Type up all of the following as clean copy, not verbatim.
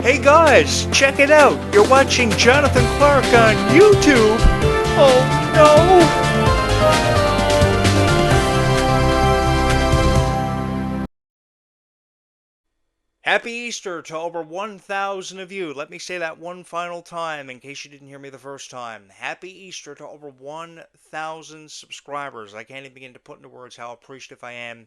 Hey guys, check it out. You're watching Jonathan Clark on YouTube. Oh no! Happy Easter to over 1,000 of you. Let me say that one final time in case you didn't hear me the first time. Happy Easter to over 1,000 subscribers. I can't even begin to put into words how appreciative I am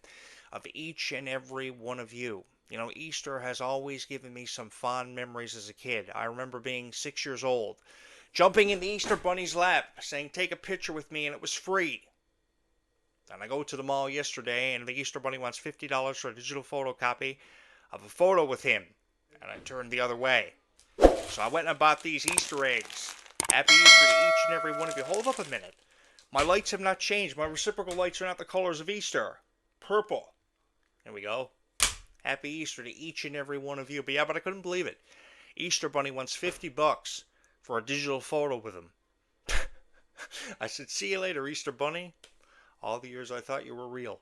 of each and every one of you. You know, Easter has always given me some fond memories as a kid. I remember being 6 years old, jumping in the Easter Bunny's lap, saying, "Take a picture with me," and it was free. And I go to the mall yesterday, and the Easter Bunny wants $50 for a digital photocopy of a photo with him. And I turned the other way. So I went and bought these Easter eggs. Happy Easter to each and every one of you. Hold up a minute. My lights have not changed. My reciprocal lights are not the colors of Easter. Purple. There we go. Happy Easter to each and every one of you. But yeah, but I couldn't believe it. Easter Bunny wants $50 for a digital photo with him. I said, "See you later, Easter Bunny." All the years I thought you were real.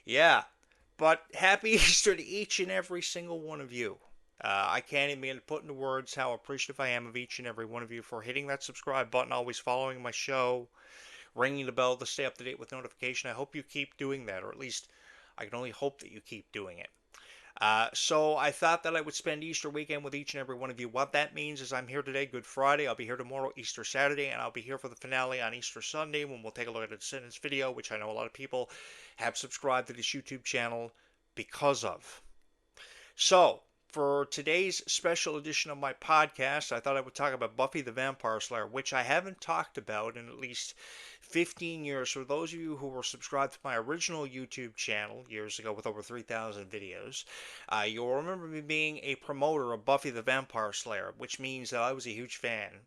Yeah, but happy Easter to each and every single one of you. I can't even put into words how appreciative I am of each and every one of you for hitting that subscribe button, always following my show, ringing the bell to stay up to date with notification. I hope you keep doing that, or at least I can only hope that you keep doing it. So I thought that I would spend Easter weekend with each and every one of you. What that means is I'm here today, Good Friday. I'll be here tomorrow, Easter Saturday, and I'll be here for the finale on Easter Sunday when we'll take a look at a Descendants video, which I know a lot of people have subscribed to this YouTube channel because of. So, for today's special edition of my podcast, I thought I would talk about Buffy the Vampire Slayer, which I haven't talked about in at least 15 years. For those of you who were subscribed to my original YouTube channel years ago with over 3,000 videos, you'll remember me being a promoter of Buffy the Vampire Slayer, which means that I was a huge fan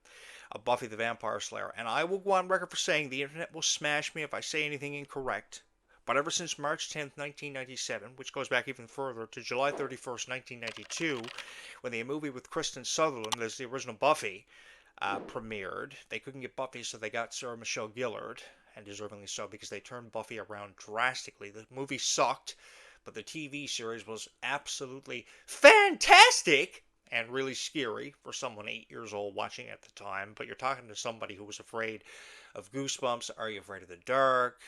of Buffy the Vampire Slayer. And I will go on record for saying the internet will smash me if I say anything incorrect. But ever since March 10th, 1997, which goes back even further to July 31st, 1992, when the movie with Kristen Sutherland as the original Buffy premiered, they couldn't get Buffy, so they got Sarah Michelle Gellar, and deservingly so, because they turned Buffy around drastically. The movie sucked, but the TV series was absolutely fantastic and really scary for someone 8 years old watching at the time. But you're talking to somebody who was afraid of Goosebumps. Are You Afraid of the Dark?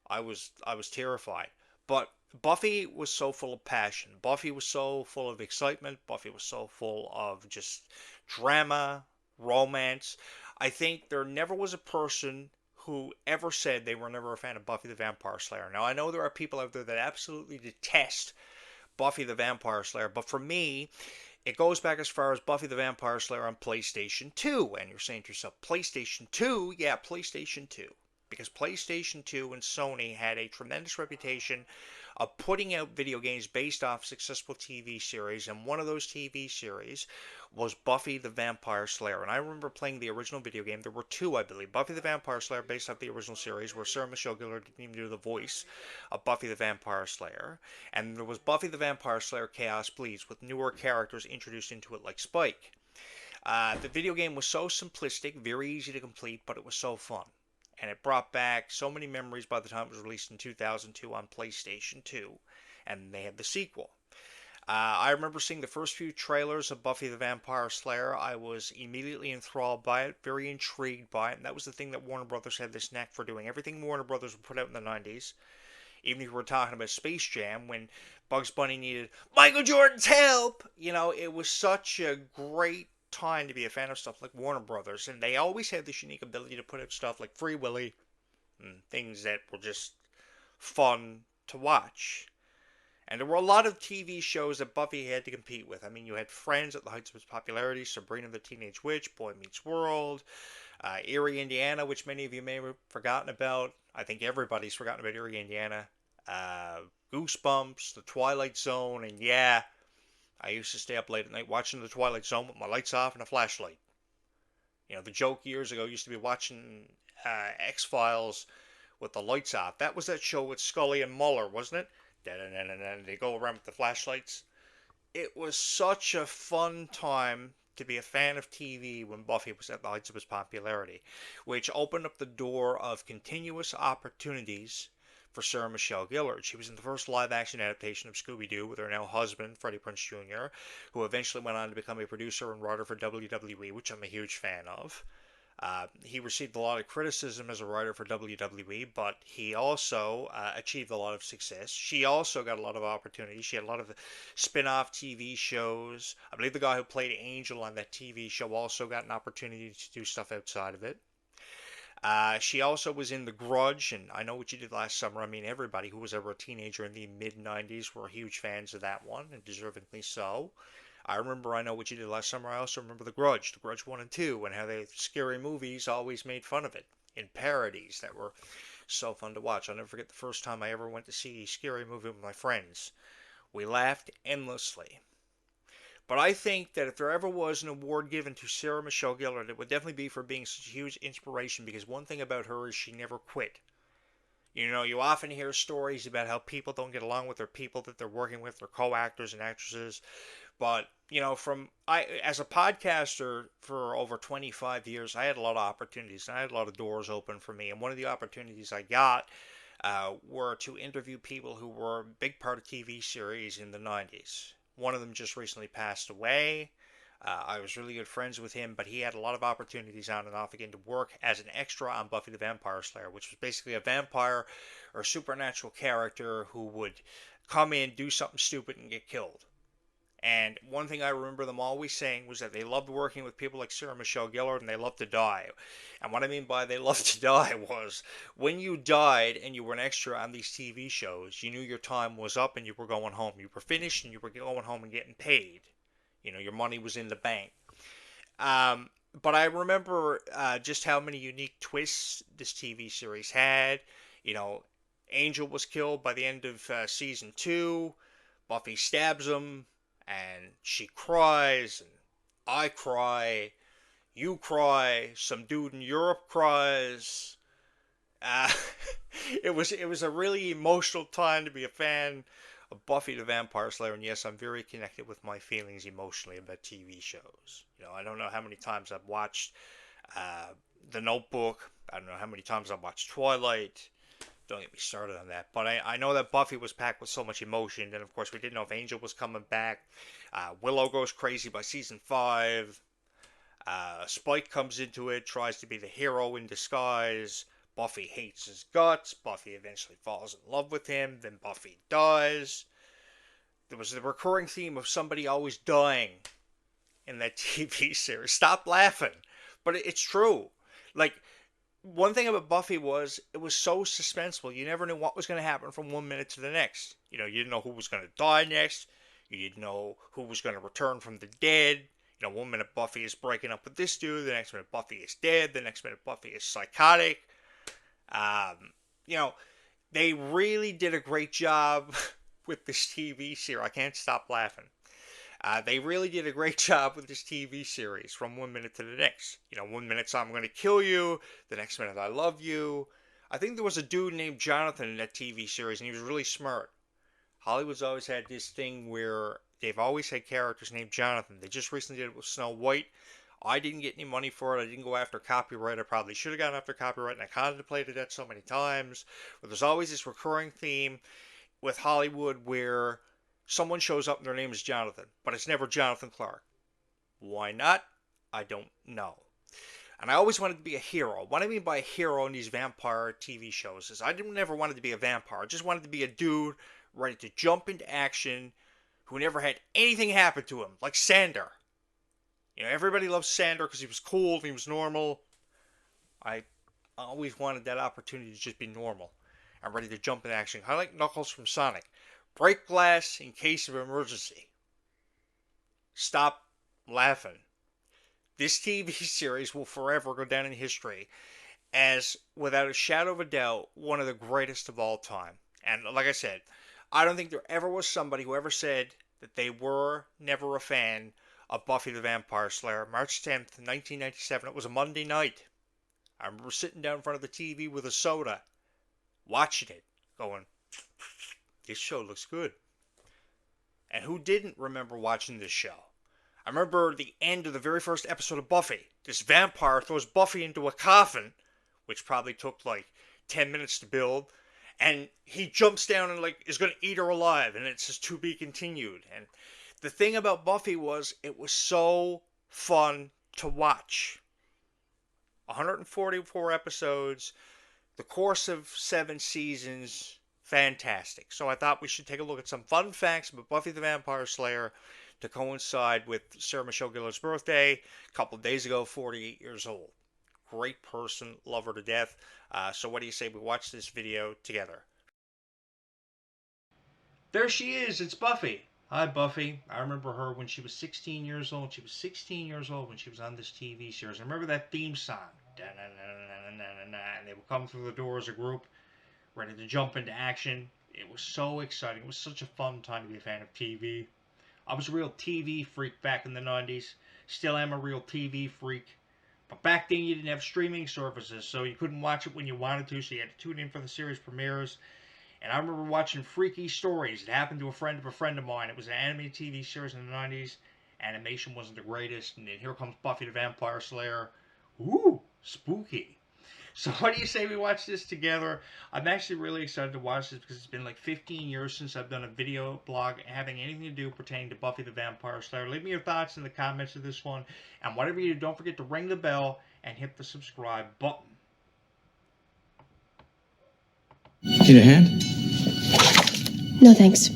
I was terrified. But Buffy was so full of passion. Buffy was so full of excitement. Buffy was so full of just drama, romance. I think there never was a person who ever said they were never a fan of Buffy the Vampire Slayer. Now, I know there are people out there that absolutely detest Buffy the Vampire Slayer, but for me, it goes back as far as Buffy the Vampire Slayer on PlayStation 2. And you're saying to yourself, PlayStation 2? Yeah, PlayStation 2. Because PlayStation 2 and Sony had a tremendous reputation of putting out video games based off successful TV series, and one of those TV series was Buffy the Vampire Slayer. And I remember playing the original video game. There were two, I believe. Buffy the Vampire Slayer, based off the original series, where Sarah Michelle Gellar didn't even do the voice of Buffy the Vampire Slayer. And there was Buffy the Vampire Slayer Chaos Bleeds, with newer characters introduced into it, like Spike. The video game was so simplistic, very easy to complete, but it was so fun. And it brought back so many memories by the time it was released in 2002 on PlayStation 2. And they had the sequel. I remember seeing the first few trailers of Buffy the Vampire Slayer. I was immediately enthralled by it, very intrigued by it. And that was the thing that Warner Brothers had this knack for doing. Everything Warner Brothers would put out in the 90s, even if we were talking about Space Jam, when Bugs Bunny needed Michael Jordan's help, it was such a great time to be a fan of stuff like Warner Brothers, and they always had this unique ability to put out stuff like Free Willy and things that were just fun to watch. And there were a lot of TV shows that Buffy had to compete with. I mean, you had Friends at the heights of its popularity, Sabrina the Teenage Witch, Boy Meets World, Erie, Indiana, which many of you may have forgotten about. I think everybody's forgotten about Erie, Indiana. Goosebumps, The Twilight Zone, and yeah, I used to stay up late at night watching The Twilight Zone with my lights off and a flashlight. The joke years ago used to be watching X-Files with the lights off. That was that show with Scully and Mueller, wasn't it? They go around with the flashlights. It was such a fun time to be a fan of TV when Buffy was at the heights of its popularity, which opened up the door of continuous opportunities for Sarah Michelle Gellar. She was in the first live-action adaptation of Scooby-Doo with her now husband, Freddie Prinze Jr., who eventually went on to become a producer and writer for WWE, which I'm a huge fan of. He received a lot of criticism as a writer for WWE, but he also achieved a lot of success. She also got a lot of opportunities. She had a lot of spin-off TV shows. I believe the guy who played Angel on that TV show also got an opportunity to do stuff outside of it. She also was in The Grudge, and I Know What You Did Last Summer. I mean, everybody who was ever a teenager in the mid 90s were huge fans of that one, and deservedly so. I remember I Know What You Did Last Summer. I also remember The Grudge 1 and 2, and how the scary movies always made fun of it in parodies that were so fun to watch. I'll never forget the first time I ever went to see a scary movie with my friends. We laughed endlessly. But I think that if there ever was an award given to Sarah Michelle Gellar, it would definitely be for being such a huge inspiration, because one thing about her is she never quit. You know, you often hear stories about how people don't get along with their people that they're working with, their co-actors and actresses. But, you know, as a podcaster for over 25 years, I had a lot of opportunities, and I had a lot of doors open for me. And one of the opportunities I got were to interview people who were a big part of TV series in the 90s. One of them just recently passed away. I was really good friends with him, but he had a lot of opportunities on and off again to work as an extra on Buffy the Vampire Slayer, which was basically a vampire or supernatural character who would come in, do something stupid, and get killed. And one thing I remember them always saying was that they loved working with people like Sarah Michelle Gellar, and they loved to die. And what I mean by they loved to die was when you died and you were an extra on these TV shows, you knew your time was up and you were going home. You were finished and you were going home and getting paid. You know, your money was in the bank. Um, but I remember just how many unique twists this TV series had. You know, Angel was killed by the end of season 2. Buffy stabs him, and she cries, and I cry, you cry, some dude in Europe cries. Uh, it was a really emotional time to be a fan of Buffy the Vampire Slayer, and yes, I'm very connected with my feelings emotionally about TV shows. You know, I don't know how many times I've watched uh, The Notebook. I don't know how many times I've watched Twilight. Don't get me started on that. But I know that Buffy was packed with so much emotion. And of course, we didn't know if Angel was coming back. Willow goes crazy by season 5. Spike comes into it, tries to be the hero in disguise. Buffy hates his guts. Buffy eventually falls in love with him. Then Buffy dies. There was the recurring theme of somebody always dying in that TV series. Stop laughing. But it's true. Like, one thing about Buffy was it was so suspenseful. You never knew what was going to happen from one minute to the next. You know, you didn't know who was going to die next. You didn't know who was going to return from the dead. You know, one minute Buffy is breaking up with this dude, the next minute Buffy is dead, the next minute Buffy is psychotic. You know, they really did a great job with this TV series. I can't stop laughing. They really did a great job with this TV series from one minute to the next. You know, one minute I'm going to kill you, the next minute I love you. I think there was a dude named Jonathan in that TV series, and he was really smart. Hollywood's always had this thing where they've always had characters named Jonathan. They just recently did it with Snow White. I didn't get any money for it. I didn't go after copyright. I probably should have gone after copyright, and I contemplated that so many times. But there's always this recurring theme with Hollywood where someone shows up and their name is Jonathan, but it's never Jonathan Clark. Why not? I don't know. And I always wanted to be a hero. What I mean by a hero in these vampire TV shows is I didn't never wanted to be a vampire. I just wanted to be a dude ready to jump into action who never had anything happen to him, like Sander. You know, everybody loves Sander because he was cool, he was normal. I always wanted that opportunity to just be normal. I'm ready to jump into action. I like Knuckles from Sonic. Break glass in case of emergency. Stop laughing. This TV series will forever go down in history as, without a shadow of a doubt, one of the greatest of all time. And like I said, I don't think there ever was somebody who ever said that they were never a fan of Buffy the Vampire Slayer. March 10th, 1997. It was a Monday night. I remember sitting down in front of the TV with a soda, watching it, going, this show looks good. And who didn't remember watching this show? I remember the end of the very first episode of Buffy. This vampire throws Buffy into a coffin, which probably took like 10 minutes to build, and he jumps down and like is going to eat her alive, and it says to be continued. And the thing about Buffy was it was so fun to watch. 144 episodes, the course of 7 seasons, fantastic. So I thought we should take a look at some fun facts about Buffy the Vampire Slayer to coincide with Sarah Michelle Gellar's birthday a couple of days ago, 48 years old. Great person, love her to death. So what do you say we watch this video together? There she is, it's Buffy. Hi, Buffy. I remember her when she was 16 years old. She was 16 years old when she was on this TV series. I remember that theme song. And they would come through the door as a group, ready to jump into action. It was so exciting. It was such a fun time to be a fan of TV. I was a real TV freak back in the 90s. Still am a real TV freak. But back then you didn't have streaming services, so you couldn't watch it when you wanted to, so you had to tune in for the series premieres. And I remember watching Freaky Stories. It happened to a friend of mine. It was an animated TV series in the 90s. Animation wasn't the greatest. And then here comes Buffy the Vampire Slayer. Ooh, spooky. So what do you say we watch this together? I'm actually really excited to watch this because it's been like 15 years since I've done a video blog having anything to do pertaining to Buffy the Vampire Slayer. Leave me your thoughts in the comments of this one. And whatever you do, don't forget to ring the bell and hit the subscribe button. Need a hand? No, thanks.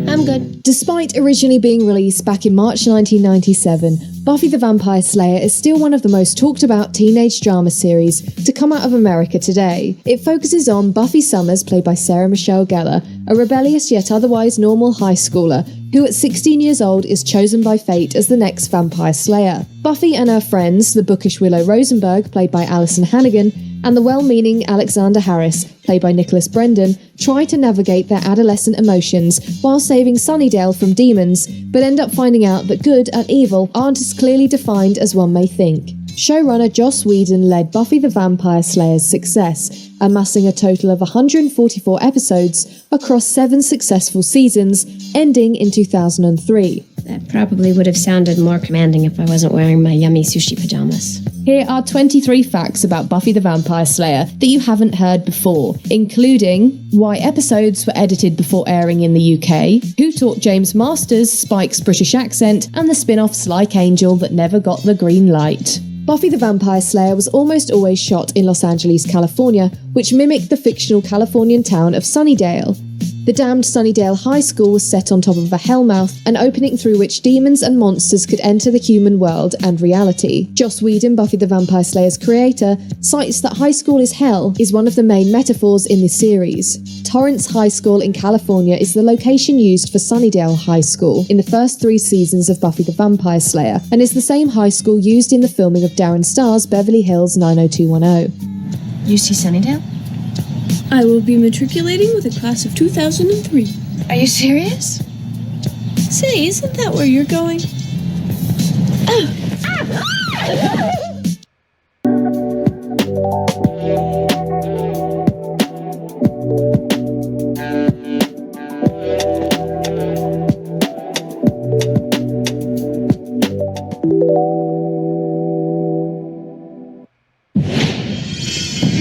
I'm good. Despite originally being released back in March 1997, Buffy the Vampire Slayer is still one of the most talked about teenage drama series to come out of America today. It focuses on Buffy Summers, played by Sarah Michelle Gellar, a rebellious yet otherwise normal high schooler who at 16 years old is chosen by fate as the next vampire slayer. Buffy and her friends, the bookish Willow Rosenberg, played by Alison Hannigan, and the well-meaning Alexander Harris, played by Nicholas Brendan, try to navigate their adolescent emotions while saving Sunnydale from demons, but end up finding out that good and evil aren't as clearly defined as one may think. Showrunner Joss Whedon led Buffy the Vampire Slayer's success, amassing a total of 144 episodes across 7 successful seasons, ending in 2003. That probably would have sounded more commanding if I wasn't wearing my yummy sushi pajamas. Here are 23 facts about Buffy the Vampire Slayer that you haven't heard before, including why episodes were edited before airing in the UK, who taught James Masters Spike's British accent, and the spin-offs like Angel that never got the green light. Buffy the Vampire Slayer was almost always shot in Los Angeles, California, which mimicked the fictional Californian town of Sunnydale. The damned Sunnydale High School was set on top of a hellmouth, an opening through which demons and monsters could enter the human world and reality. Joss Whedon, Buffy the Vampire Slayer's creator, cites that high school is hell is one of the main metaphors in the series. Torrance High School in California is the location used for Sunnydale High School in the first 3 seasons of Buffy the Vampire Slayer, and is the same high school used in the filming of Darren Star's Beverly Hills 90210. You see Sunnydale? I will be matriculating with a class of 2003. Are you serious? Say, isn't that where you're going?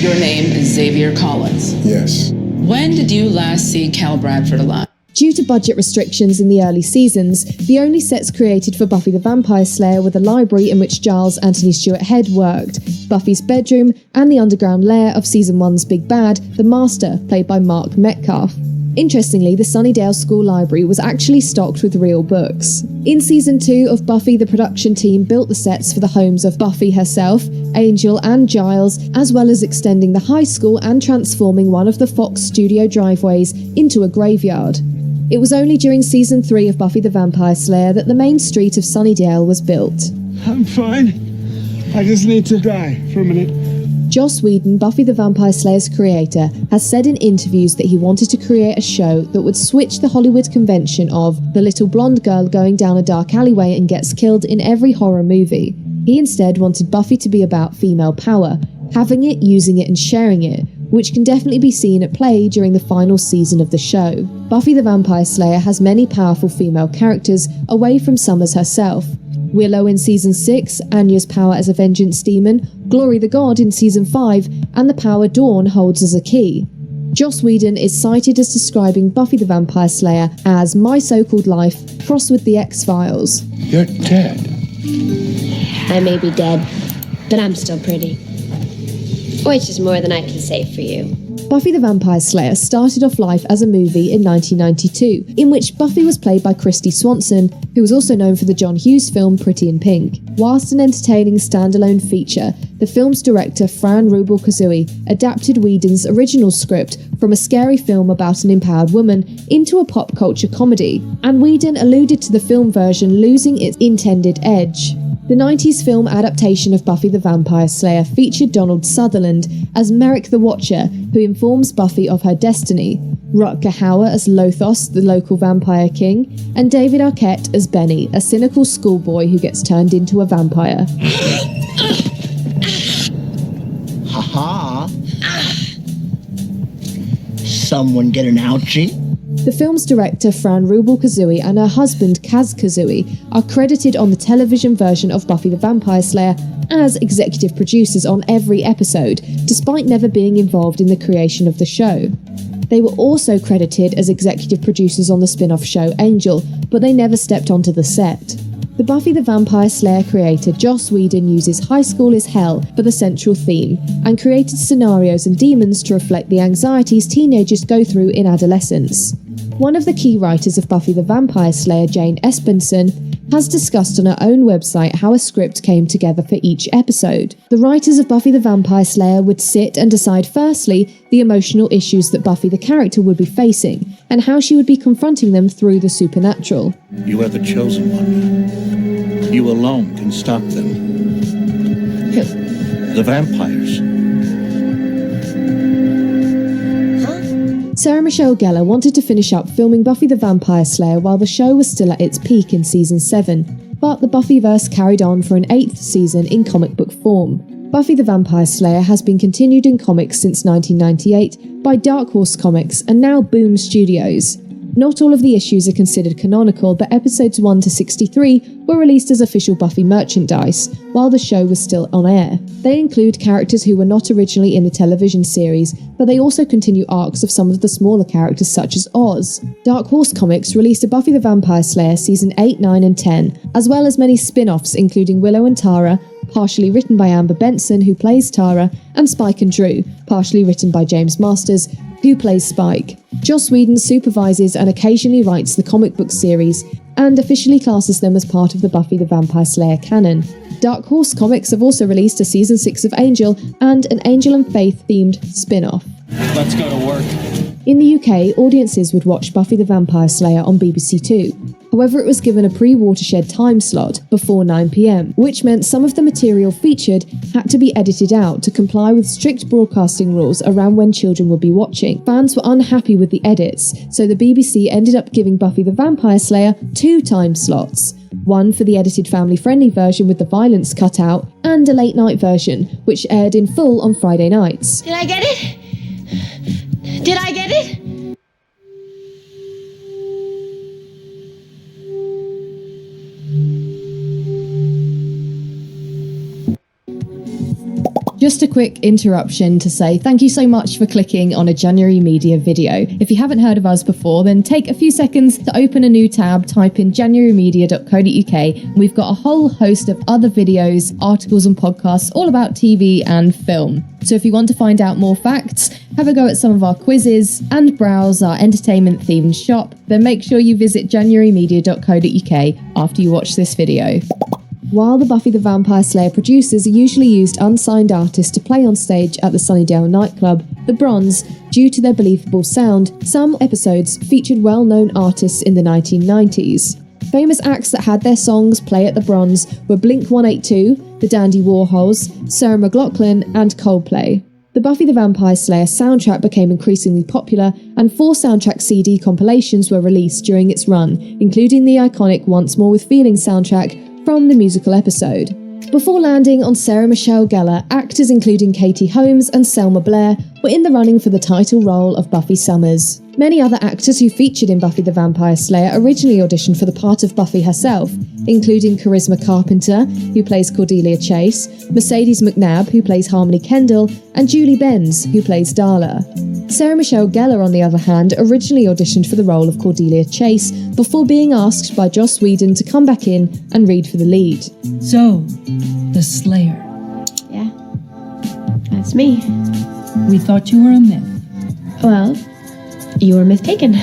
Your name is Xavier Collins. Yes. When did you last see Cal Bradford alive? Due to budget restrictions in the early seasons, the only sets created for Buffy the Vampire Slayer were the library in which Giles Anthony Stewart Head worked, Buffy's bedroom, and the underground lair of Season 1's Big Bad, the Master, played by Mark Metcalf. Interestingly, the Sunnydale School library was actually stocked with real books. In Season 2 of Buffy, the production team built the sets for the homes of Buffy herself, Angel and Giles, as well as extending the high school and transforming one of the Fox studio driveways into a graveyard. It was only during Season 3 of Buffy the Vampire Slayer that the main street of Sunnydale was built. I'm fine. I just need to die for a minute. Joss Whedon, Buffy the Vampire Slayer's creator, has said in interviews that he wanted to create a show that would switch the Hollywood convention of the little blonde girl going down a dark alleyway and gets killed in every horror movie. He instead wanted Buffy to be about female power, having it, using it and sharing it, which can definitely be seen at play during the final season of the show. Buffy the Vampire Slayer has many powerful female characters away from Summers herself. Willow in Season 6, Anya's power as a vengeance demon, Glory the God in Season 5, and the power Dawn holds as a key. Joss Whedon is cited as describing Buffy the Vampire Slayer as my so-called life crossed with the X-Files. You're dead. I may be dead, but I'm still pretty. Which is more than I can say for you. Buffy the Vampire Slayer started off life as a movie in 1992, in which Buffy was played by Kristy Swanson, who was also known for the John Hughes film Pretty in Pink. Whilst an entertaining standalone feature, the film's director Fran Rubel-Kuzui adapted Whedon's original script from a scary film about an empowered woman into a pop culture comedy, and Whedon alluded to the film version losing its intended edge. The 90s film adaptation of Buffy the Vampire Slayer featured Donald Sutherland as Merrick the Watcher, who informs Buffy of her destiny, Rutger Hauer as Lothos, the local vampire king, and David Arquette as Benny, a cynical schoolboy who gets turned into a vampire. Ha-ha. Someone get an ouchie? The film's director Fran Rubel-Kuzui and her husband Kaz Kazui are credited on the television version of Buffy the Vampire Slayer as executive producers on every episode, despite never being involved in the creation of the show. They were also credited as executive producers on the spin-off show Angel, but they never stepped onto the set. The Buffy the Vampire Slayer creator Joss Whedon uses High School is Hell for the central theme, and created scenarios and demons to reflect the anxieties teenagers go through in adolescence. One of the key writers of Buffy the Vampire Slayer, Jane Espenson, has discussed on her own website how a script came together for each episode. The writers of Buffy the Vampire Slayer would sit and decide firstly the emotional issues that Buffy the character would be facing, and how she would be confronting them through the supernatural. You are the chosen one. You alone can stop them. Who? The vampires. Sarah Michelle Gellar wanted to finish up filming Buffy the Vampire Slayer while the show was still at its peak in Season 7, but the Buffyverse carried on for an 8th season in comic book form. Buffy the Vampire Slayer has been continued in comics since 1998 by Dark Horse Comics and now Boom Studios. Not all of the issues are considered canonical, but episodes 1 to 63 were released as official Buffy merchandise, while the show was still on air. They include characters who were not originally in the television series, but they also continue arcs of some of the smaller characters such as Oz. Dark Horse Comics released a Buffy the Vampire Slayer Season 8, 9 and 10, as well as many spin-offs including Willow and Tara, partially written by Amber Benson, who plays Tara, and Spike and Drew, partially written by James Masters, who plays Spike. Joss Whedon supervises and occasionally writes the comic book series, and officially classes them as part of the Buffy the Vampire Slayer canon. Dark Horse Comics have also released a Season 6 of Angel and an Angel and Faith themed spin-off. Let's go to work. In the UK, audiences would watch Buffy the Vampire Slayer on BBC Two. However, it was given a pre-Watershed time slot before 9 PM, which meant some of the material featured had to be edited out to comply with strict broadcasting rules around when children would be watching. Fans were unhappy with the edits, so the BBC ended up giving Buffy the Vampire Slayer 2 time slots. One for the edited family-friendly version with the violence cut out, and a late-night version, which aired in full on Friday nights. Did I get it? Did I get it? Just a quick interruption to say thank you so much for clicking on a January Media video. If you haven't heard of us before, then take a few seconds to open a new tab, type in januarymedia.co.uk, and we've got a whole host of other videos, articles and podcasts all about TV and film. So if you want to find out more facts, have a go at some of our quizzes, and browse our entertainment-themed shop, then make sure you visit januarymedia.co.uk after you watch this video. While the Buffy the Vampire Slayer producers usually used unsigned artists to play on stage at the Sunnydale nightclub, The Bronze, due to their believable sound, some episodes featured well-known artists in the 1990s. Famous acts that had their songs play at The Bronze were Blink-182, the Dandy Warhols, Sarah McLachlan, and Coldplay. The Buffy the Vampire Slayer soundtrack became increasingly popular, and 4 soundtrack CD compilations were released during its run, including the iconic Once More with Feeling soundtrack from the musical episode. Before landing on Sarah Michelle Gellar, actors including Katie Holmes and Selma Blair were in the running for the title role of Buffy Summers. Many other actors who featured in Buffy the Vampire Slayer originally auditioned for the part of Buffy herself, including Charisma Carpenter, who plays Cordelia Chase, Mercedes McNabb, who plays Harmony Kendall, and Julie Benz, who plays Darla. Sarah Michelle Gellar, on the other hand, originally auditioned for the role of Cordelia Chase before being asked by Joss Whedon to come back in and read for the lead. So, the Slayer. Yeah, that's me. We thought you were a myth. Well, you were mistaken.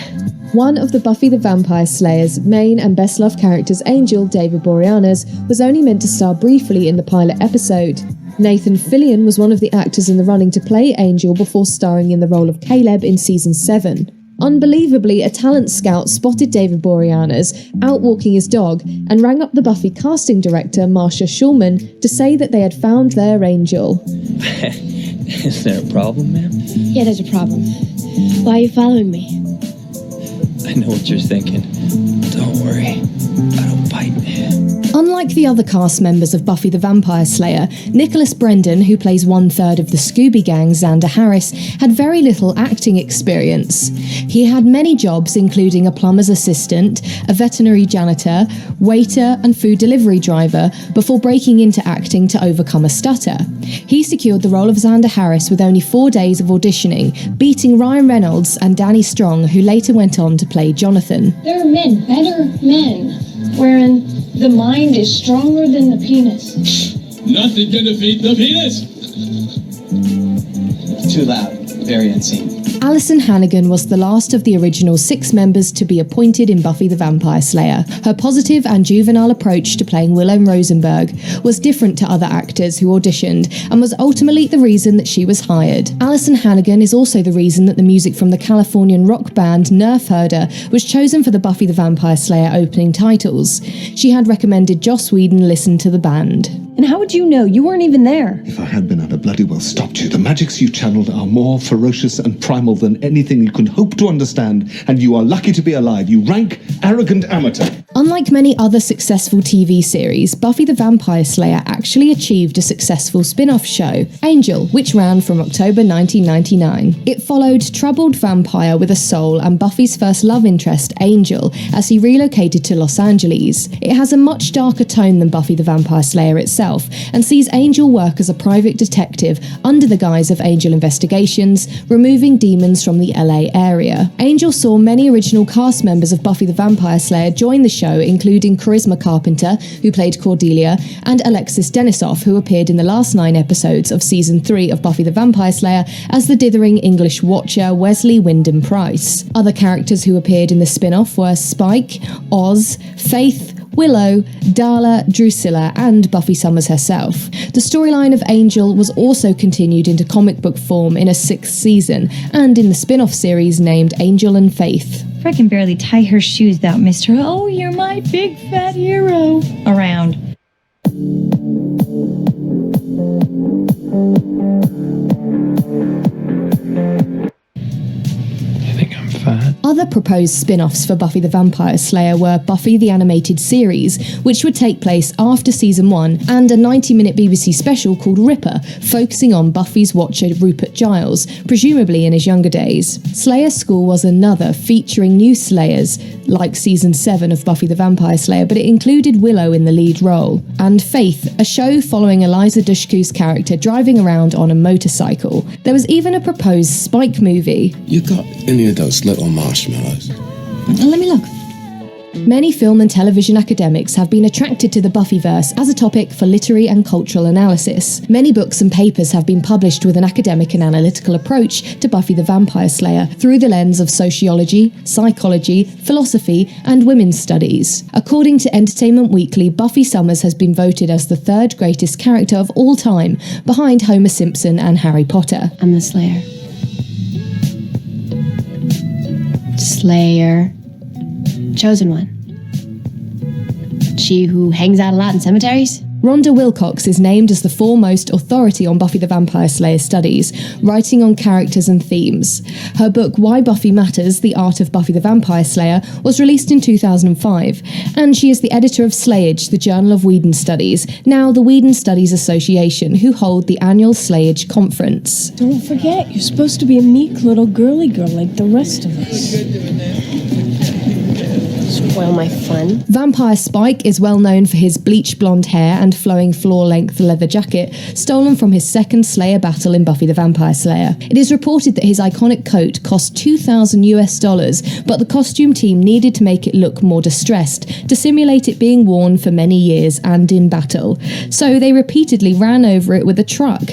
One of the Buffy the Vampire Slayer's main and best-loved characters, Angel, David Boreanaz, was only meant to star briefly in the pilot episode. Nathan Fillion was one of the actors in the running to play Angel before starring in the role of Caleb in Season 7. Unbelievably, a talent scout spotted David Boreanaz out walking his dog and rang up the Buffy casting director, Marcia Schulman, to say that they had found their Angel. Is there a problem, ma'am? Yeah, there's a problem. Why are you following me? I know what you're thinking. Don't worry. I don't bite, man. Unlike the other cast members of Buffy the Vampire Slayer, Nicholas Brendan, who plays 1/3 of the Scooby Gang, Xander Harris, had very little acting experience. He had many jobs, including a plumber's assistant, a veterinary janitor, waiter, and food delivery driver, before breaking into acting to overcome a stutter. He secured the role of Xander Harris with only 4 days of auditioning, beating Ryan Reynolds and Danny Strong, who later went on to play Jonathan. There are men, better men, wherein the mind is stronger than the penis. Nothing can defeat the penis! Too loud. Very unseen. Alison Hannigan was the last of the original 6 members to be appointed in Buffy the Vampire Slayer. Her positive and juvenile approach to playing Willow Rosenberg was different to other actors who auditioned and was ultimately the reason that she was hired. Alison Hannigan is also the reason that the music from the Californian rock band Nerf Herder was chosen for the Buffy the Vampire Slayer opening titles. She had recommended Joss Whedon listen to the band. And how would you know? You weren't even there. If I had been, I'd have bloody well stopped you. The magics you channeled are more ferocious and primal than anything you can hope to understand, and you are lucky to be alive, you rank, arrogant amateur. Unlike many other successful TV series, Buffy the Vampire Slayer actually achieved a successful spin-off show, Angel, which ran from October 1999. It followed troubled vampire with a soul and Buffy's first love interest, Angel, as he relocated to Los Angeles. It has a much darker tone than Buffy the Vampire Slayer itself, and sees Angel work as a private detective under the guise of Angel Investigations, removing demons from the LA area. Angel saw many original cast members of Buffy the Vampire Slayer join the show, including Charisma Carpenter, who played Cordelia, and Alexis Denisoff, who appeared in the last 9 episodes of Season 3 of Buffy the Vampire Slayer as the dithering English watcher Wesley Wyndham Price. Other characters who appeared in the spin-off were Spike, Oz, Faith, Willow, Darla, Drusilla, and Buffy Summers herself. The storyline of Angel was also continued into comic book form in a 6th season, and in the spin-off series named Angel and Faith. I can barely tie her shoes without Mr. Oh, you're my big fat hero around. Other proposed spin-offs for Buffy the Vampire Slayer were Buffy the Animated Series, which would take place after Season 1, and a 90-minute BBC special called Ripper, focusing on Buffy's watcher Rupert Giles, presumably in his younger days. Slayer School was another, featuring new Slayers, like Season 7 of Buffy the Vampire Slayer, but it included Willow in the lead role. And Faith, a show following Eliza Dushku's character driving around on a motorcycle. There was even a proposed Spike movie. You got any of those little marshmallows? Let me look. Many film and television academics have been attracted to the Buffyverse as a topic for literary and cultural analysis. Many books and papers have been published with an academic and analytical approach to Buffy the Vampire Slayer through the lens of sociology, psychology, philosophy, and women's studies. According to Entertainment Weekly, Buffy Summers has been voted as the 3rd greatest character of all time, behind Homer Simpson and Harry Potter. I'm the Slayer. Slayer. Chosen one. She who hangs out a lot in cemeteries? Rhonda Wilcox is named as the foremost authority on Buffy the Vampire Slayer studies, writing on characters and themes. Her book Why Buffy Matters, The Art of Buffy the Vampire Slayer was released in 2005, and she is the editor of Slayage, the Journal of Whedon Studies, now the Whedon Studies Association, who hold the annual Slayage Conference. Don't forget, you're supposed to be a meek little girly girl like the rest of us. Spoil my fun. Vampire Spike is well known for his bleach blonde hair and flowing floor-length leather jacket, stolen from his second Slayer battle in Buffy the Vampire Slayer. It is reported that his iconic coat cost $2,000, but the costume team needed to make it look more distressed, to simulate it being worn for many years and in battle. So they repeatedly ran over it with a truck.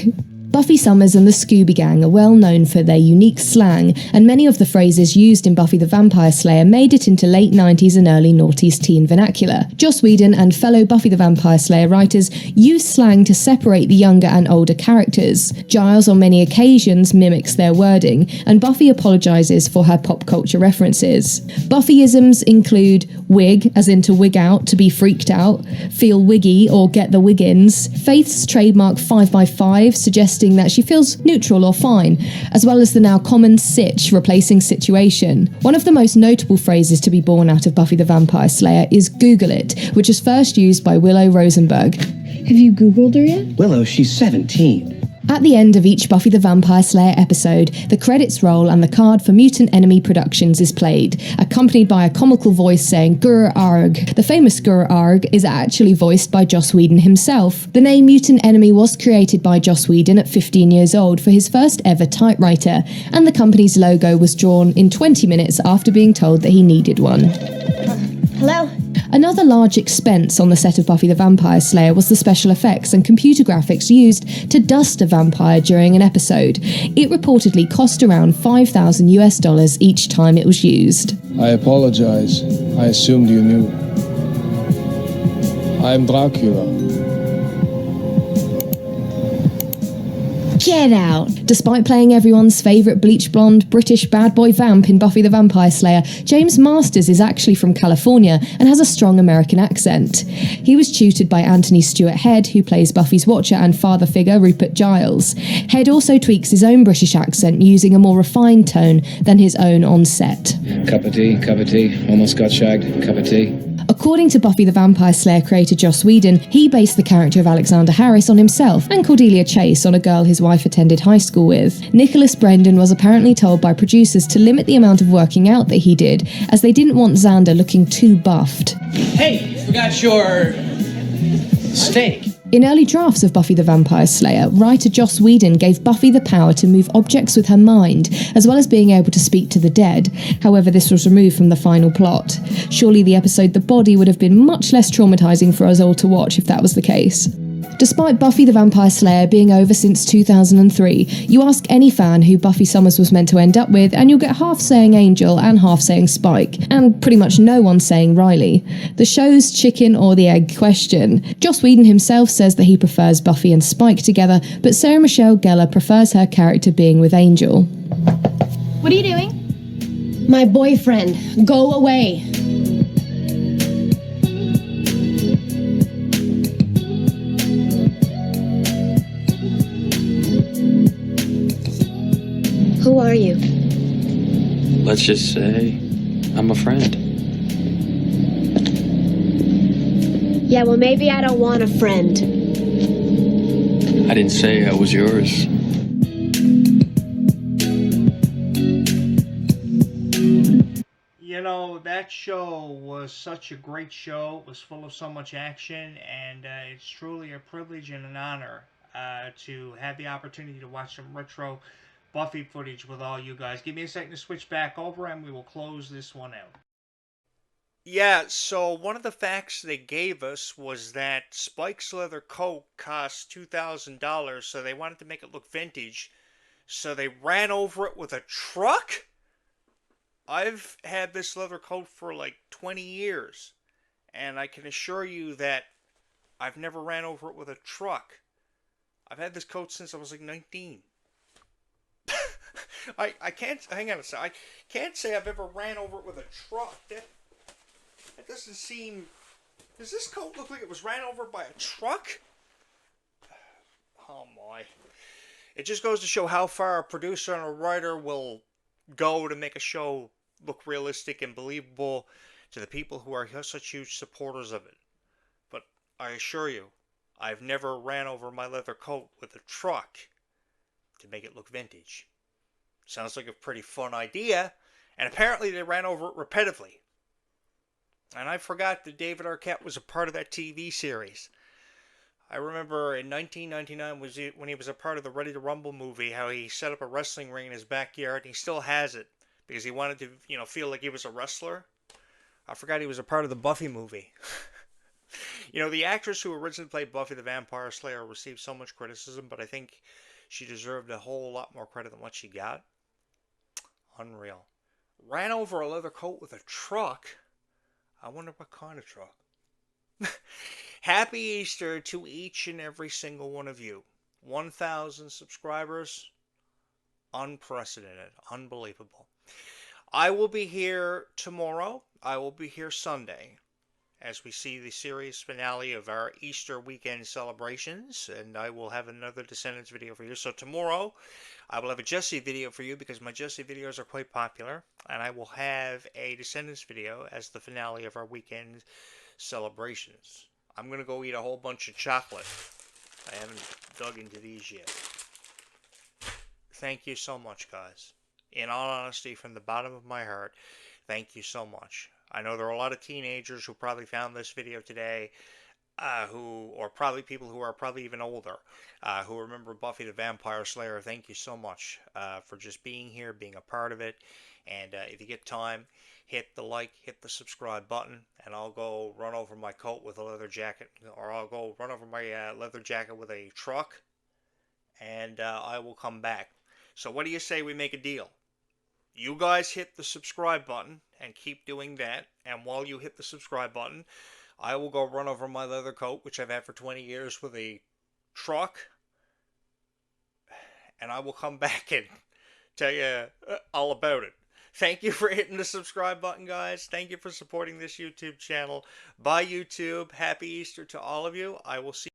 Buffy Summers and the Scooby Gang are well known for their unique slang, and many of the phrases used in Buffy the Vampire Slayer made it into late 90s and early noughties teen vernacular. Joss Whedon and fellow Buffy the Vampire Slayer writers use slang to separate the younger and older characters. Giles on many occasions mimics their wording, and Buffy apologises for her pop culture references. Buffyisms include wig, as in to wig out, to be freaked out, feel wiggy or get the wiggins, Faith's trademark 5x5 suggesting that she feels neutral or fine, as well as the now common sitch replacing situation. One of the most notable phrases to be born out of Buffy the Vampire Slayer is Google it, which was first used by Willow Rosenberg. Have you Googled her yet? Willow, she's 17. At the end of each Buffy the Vampire Slayer episode, the credits roll and the card for Mutant Enemy Productions is played, accompanied by a comical voice saying "Grr Arg." The famous Grr Arg is actually voiced by Joss Whedon himself. The name Mutant Enemy was created by Joss Whedon at 15 years old for his first ever typewriter, and the company's logo was drawn in 20 minutes after being told that he needed one. Hello? Another large expense on the set of Buffy the Vampire Slayer was the special effects and computer graphics used to dust a vampire during an episode. It reportedly cost around $5,000 each time it was used. I apologize. I assumed you knew. I'm Dracula. Get out. Despite playing everyone's favourite bleach blonde British bad boy vamp in Buffy the Vampire Slayer, James Masters is actually from California and has a strong American accent. He was tutored by Anthony Stewart Head, who plays Buffy's watcher and father figure Rupert Giles. Head also tweaks his own British accent using a more refined tone than his own on set. Cup of tea, almost got shagged, cup of tea. According to Buffy the Vampire Slayer creator Joss Whedon, he based the character of Alexander Harris on himself and Cordelia Chase on a girl his wife attended high school with. Nicholas Brendan was apparently told by producers to limit the amount of working out that he did, as they didn't want Xander looking too buffed. Hey, forgot your steak. In early drafts of Buffy the Vampire Slayer, writer Joss Whedon gave Buffy the power to move objects with her mind, as well as being able to speak to the dead. However, this was removed from the final plot. Surely the episode The Body would have been much less traumatizing for us all to watch if that was the case. Despite Buffy the Vampire Slayer being over since 2003, you ask any fan who Buffy Summers was meant to end up with, and you'll get half saying Angel and half saying Spike, and pretty much no one saying Riley. The show's chicken or the egg question. Joss Whedon himself says that he prefers Buffy and Spike together, but Sarah Michelle Gellar prefers her character being with Angel. What are you doing? My boyfriend. Go away. Who are you? Let's just say I'm a friend. Yeah, well, maybe I don't want a friend. I didn't say I was yours. You know, that show was such a great show. It was full of so much action, and it's truly a privilege and an honor to have the opportunity to watch some retro Buffy footage with all you guys. Give me a second to switch back over and we will close this one out. Yeah, so one of the facts they gave us was that Spike's leather coat cost $2,000, so they wanted to make it look vintage. So they ran over it with a truck? I've had this leather coat for like 20 years, and I can assure you that I've never ran over it with a truck. I've had this coat since I was like 19. I can't, hang on a second, I can't say I've ever ran over it with a truck. That doesn't seem Does this coat look like it was ran over by a truck? Oh my. It just goes to show how far a producer and a writer will go to make a show look realistic and believable to the people who are such huge supporters of it. But I assure you, I've never ran over my leather coat with a truck to make it look vintage. Sounds like a pretty fun idea, and apparently they ran over it repetitively. And I forgot that David Arquette was a part of that TV series. I remember in 1999 when he was a part of the Ready to Rumble movie, how he set up a wrestling ring in his backyard, and he still has it because he wanted to, feel like he was a wrestler. I forgot he was a part of the Buffy movie. The actress who originally played Buffy the Vampire Slayer received so much criticism, but I think she deserved a whole lot more credit than what she got. Unreal. Ran over a leather coat with a truck. I wonder what kind of truck. Happy Easter to each and every single one of you. 1,000 subscribers. Unprecedented. Unbelievable. I will be here tomorrow. I will be here Sunday as we see the series finale of our Easter weekend celebrations, and I will have another Descendants video for you. So tomorrow, I will have a Jesse video for you because my Jesse videos are quite popular, and I will have a Descendants video as the finale of our weekend celebrations. I'm going to go eat a whole bunch of chocolate. I haven't dug into these yet. Thank you so much, guys. In all honesty, from the bottom of my heart, thank you so much. I know there are a lot of teenagers who probably found this video today, or probably people who are probably even older, who remember Buffy the Vampire Slayer. Thank you so much for just being here, being a part of it. And if you get time, hit the like, hit the subscribe button, and I'll go run over my coat with a leather jacket, or I'll go run over my leather jacket with a truck, and I will come back. So what do you say we make a deal? You guys hit the subscribe button and keep doing that. And while you hit the subscribe button, I will go run over my leather coat, which I've had for 20 years, with a truck. And I will come back and tell you all about it. Thank you for hitting the subscribe button, guys. Thank you for supporting this YouTube channel. Bye, YouTube. Happy Easter to all of you. I will see